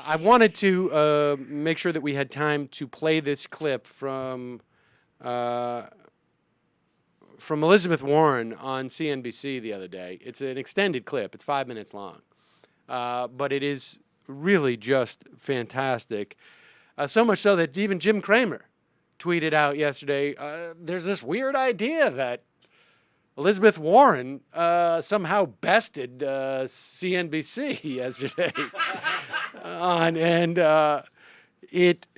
I wanted to make sure that we had time to play this clip from Elizabeth Warren on CNBC the other day. It's an extended clip. It's 5 minutes long. But it is really just fantastic. So much so that even Jim Cramer tweeted out yesterday, there's this weird idea that Elizabeth Warren somehow bested CNBC yesterday.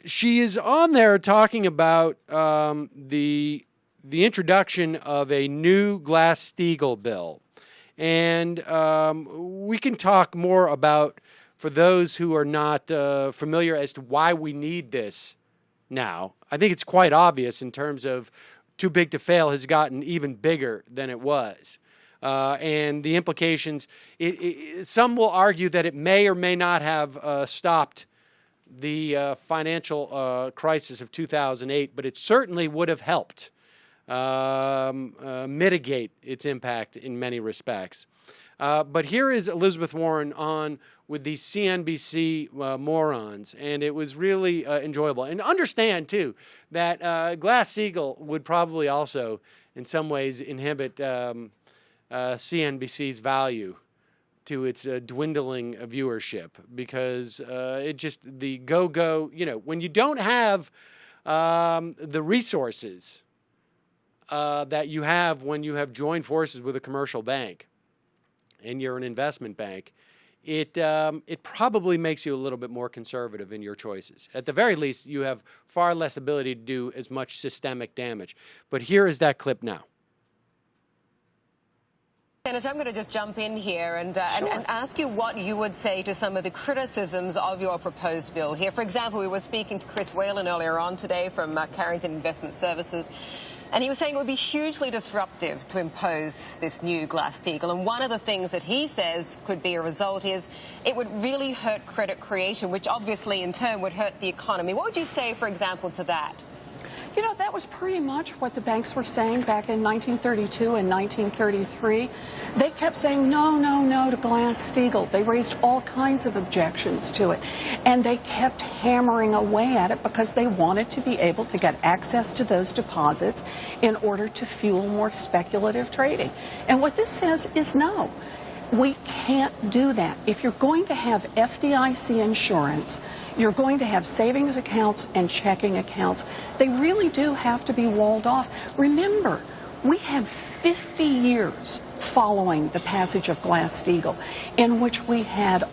She is on there talking about the introduction of a new Glass-Steagall bill. And we can talk more about, for those who are not familiar, as to why we need this now. I think it's quite obvious in terms of too big to fail has gotten even bigger than it was. And the implications, some will argue that it may or may not have stopped the financial crisis of 2008, but it certainly would have helped mitigate its impact in many respects. But here is Elizabeth Warren on with these CNBC morons, and it was really enjoyable. And understand, too, that Glass-Steagall would probably also, in some ways, inhibit CNBC's value to its dwindling viewership, because it just, the go-go, when you don't have the resources that you have when you have joined forces with a commercial bank and you're an investment bank, it probably makes you a little bit more conservative in your choices. At the very least, you have far less ability to do as much systemic damage. But here is that clip now. Senator, I'm going to just jump in here and ask you what you would say to some of the criticisms of your proposed bill here. For example, we were speaking to Chris Whalen earlier on today from Carrington Investment Services, and he was saying it would be hugely disruptive to impose this new Glass-Steagall. And one of the things that he says could be a result is it would really hurt credit creation, which obviously in turn would hurt the economy. What would you say, for example, to that? That was pretty much what the banks were saying back in 1932 and 1933. They kept saying no, no, no to Glass-Steagall. They raised all kinds of objections to it. And they kept hammering away at it because they wanted to be able to get access to those deposits in order to fuel more speculative trading. And what this says is no. We can't do that. If you're going to have FDIC insurance, you're going to have savings accounts and checking accounts. They really do have to be walled off. Remember, we had 50 years following the passage of Glass-Steagall in which we had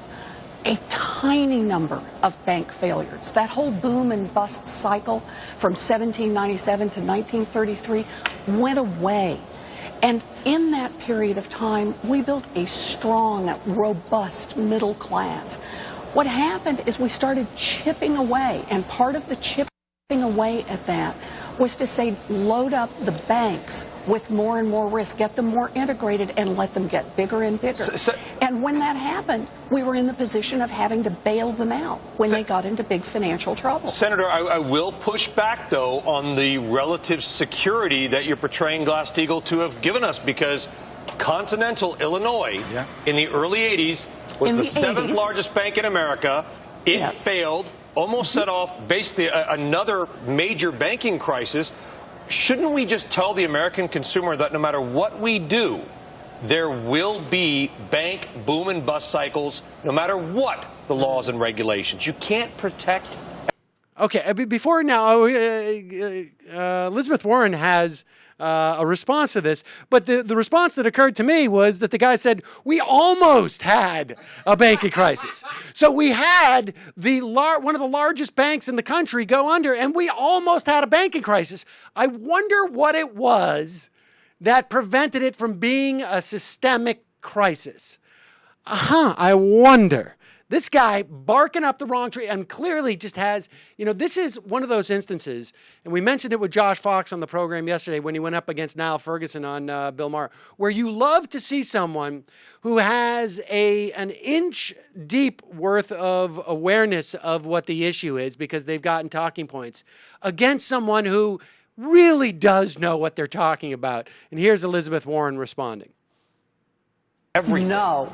a tiny number of bank failures. That whole boom and bust cycle from 1797 to 1933 went away. And in that period of time, we built a strong, robust middle class. What happened is we started chipping away, and part of the chipping away at that was to say, load up the banks with more and more risk, get them more integrated, and let them get bigger and bigger. And when that happened, we were in the position of having to bail them out when they got into big financial trouble. Senator, I will push back, though, on the relative security that you're portraying Glass-Steagall to have given us, because Continental Illinois in the early 80s was the seventh largest bank in America. It failed, almost set off basically another major banking crisis. Shouldn't we just tell the American consumer that no matter what we do, there will be bank boom and bust cycles, no matter what the laws and regulations? You can't protect. Okay, before now, Elizabeth Warren has a response to this, but the response that occurred to me was that the guy said, we almost had a banking crisis. So we had one of the largest banks in the country go under, and we almost had a banking crisis. I wonder what it was that prevented it from being a systemic crisis. I wonder. This guy barking up the wrong tree and clearly just has, this is one of those instances, and we mentioned it with Josh Fox on the program yesterday when he went up against Niall Ferguson on Bill Maher, where you love to see someone who has an inch deep worth of awareness of what the issue is because they've gotten talking points against someone who really does know what they're talking about. And here's Elizabeth Warren responding. No.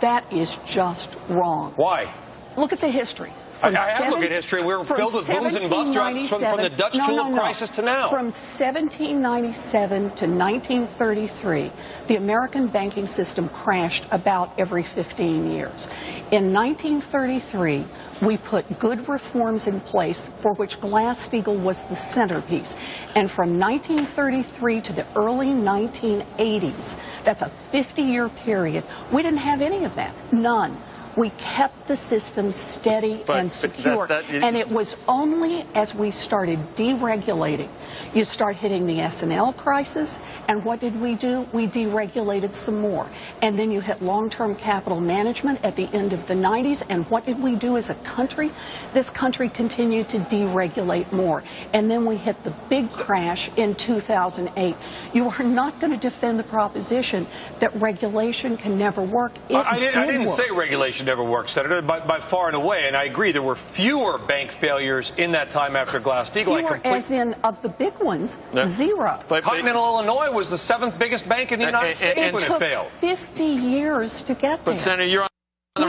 That is just wrong. Why? Look at the history. I have looked at history. We're filled with booms and busts from the Dutch tulip crisis to now. From 1797 to 1933, the American banking system crashed about every 15 years. In 1933, we put good reforms in place for which Glass-Steagall was the centerpiece. And from 1933 to the early 1980s, that's a 50-year period, we didn't have any of that. None. We kept the system steady and secure. And it was only as we started deregulating, you start hitting the S&L crisis, and what did we do? We deregulated some more. And then you hit long-term capital management at the end of the 90s, and what did we do as a country? This country continued to deregulate more. And then we hit the big crash in 2008. You are not going to defend the proposition that regulation can never work. I didn't say regulation never worked, Senator, by far and away. And I agree, there were fewer bank failures in that time after Glass-Steagall. Fewer, as in, of the big ones, zero. But Continental Illinois was the 7th biggest bank in the United States when it failed. It took 50 years to get there. But, Senator, you're on the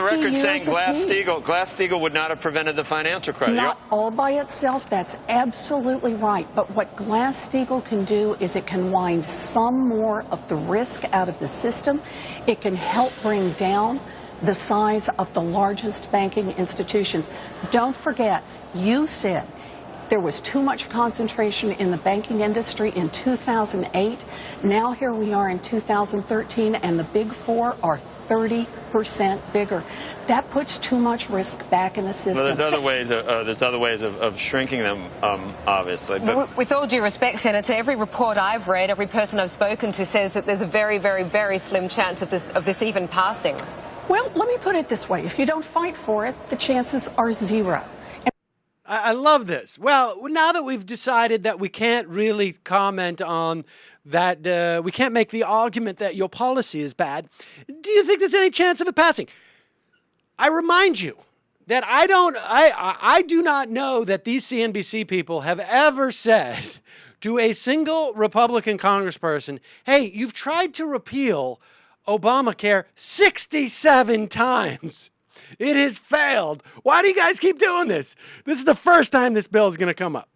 record saying Glass-Steagall would not have prevented the financial crisis. Not all by itself. That's absolutely right. But what Glass-Steagall can do is it can wind some more of the risk out of the system. It can help bring down the size of the largest banking institutions. Don't forget, you said there was too much concentration in the banking industry in 2008. Now here we are in 2013, and the big four are 30% bigger. That puts too much risk back in the system. Well, there's other ways of shrinking them, obviously. But with all due respect, Senator, every report I've read, every person I've spoken to says that there's a very, very, very slim chance of this even passing. Well, let me put it this way. If you don't fight for it, the chances are zero. I love this. Well, now that we've decided that we can't really comment on that, we can't make the argument that your policy is bad, do you think there's any chance of it passing? I remind you that I do not know that these CNBC people have ever said to a single Republican congressperson, hey, you've tried to repeal Obamacare 67 times. It has failed. Why do you guys keep doing this? This is the first time this bill is going to come up.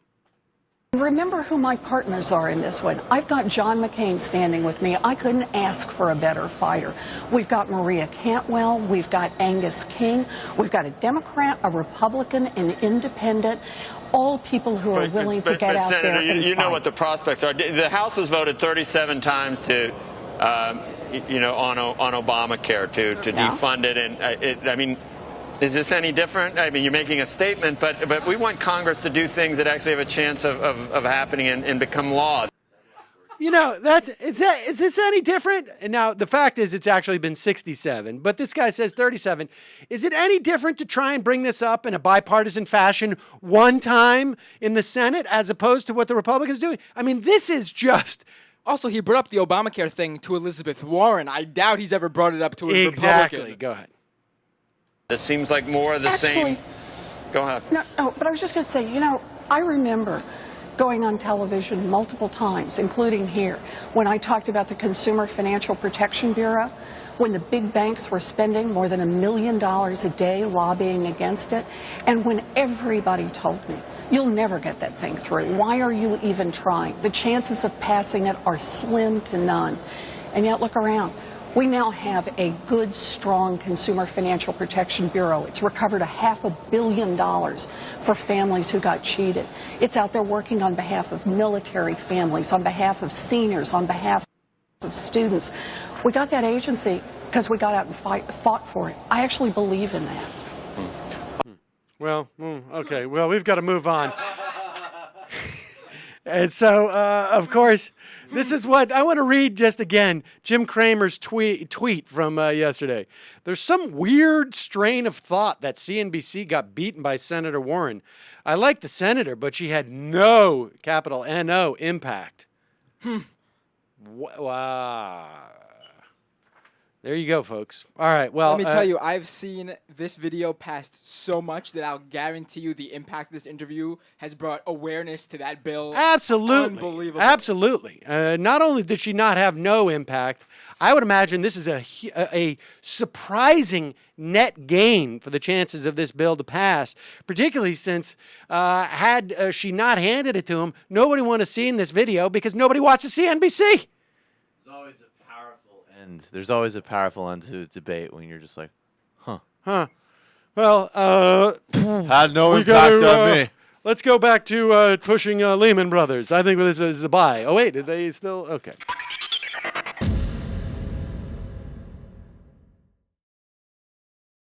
Remember who my partners are in this one. I've got John McCain standing with me. I couldn't ask for a better fighter. We've got Maria Cantwell. We've got Angus King. We've got a Democrat, a Republican, an independent, all people who are willing to get out Senator, there and you know fight. what the prospects are. The House has voted 37 times to on Obamacare to defund it, and I mean, is this any different? I mean, you're making a statement, but we want Congress to do things that actually have a chance of happening and become law. You know, is this any different? And now the fact is it's actually been 67, but this guy says 37. Is it any different to try and bring this up in a bipartisan fashion one time in the Senate as opposed to what the Republicans do? I mean, this is just... Also, he brought up the Obamacare thing to Elizabeth Warren. I doubt he's ever brought it up to a Republican. Exactly. Go ahead. This seems like more of the same. Go ahead. No, but I was just going to say, you know, I remember going on television multiple times, including here, when I talked about the Consumer Financial Protection Bureau, when the big banks were spending more than $1 million a day lobbying against it, and when everybody told me, you'll never get that thing through. Why are you even trying? The chances of passing it are slim to none. And yet, look around. We now have a good, strong Consumer Financial Protection Bureau. It's recovered $500 million for families who got cheated. It's out there working on behalf of military families, on behalf of seniors, on behalf of students. We got that agency because we got out and fought for it. I actually believe in that. Well, okay. Well, we've got to move on. And so, of course, this is what I want to read just again. Jim Cramer's tweet from yesterday. There's some weird strain of thought that CNBC got beaten by Senator Warren. I like the senator, but she had no, capital N-O, impact. Wow. There you go, folks. All right. Well, Let me tell you, I've seen this video passed so much that I'll guarantee you the impact of this interview has brought awareness to that bill. Absolutely. Unbelievable. Absolutely. Not only did she not have no impact, I would imagine this is a surprising net gain for the chances of this bill to pass, particularly since had she not handed it to him, nobody would have seen this video because nobody watches CNBC. There's always a powerful end to debate when you're just like, huh. Well, Had no impact on me. Let's go back to pushing Lehman Brothers. I think this is a buy. Oh, wait, did they still? Okay.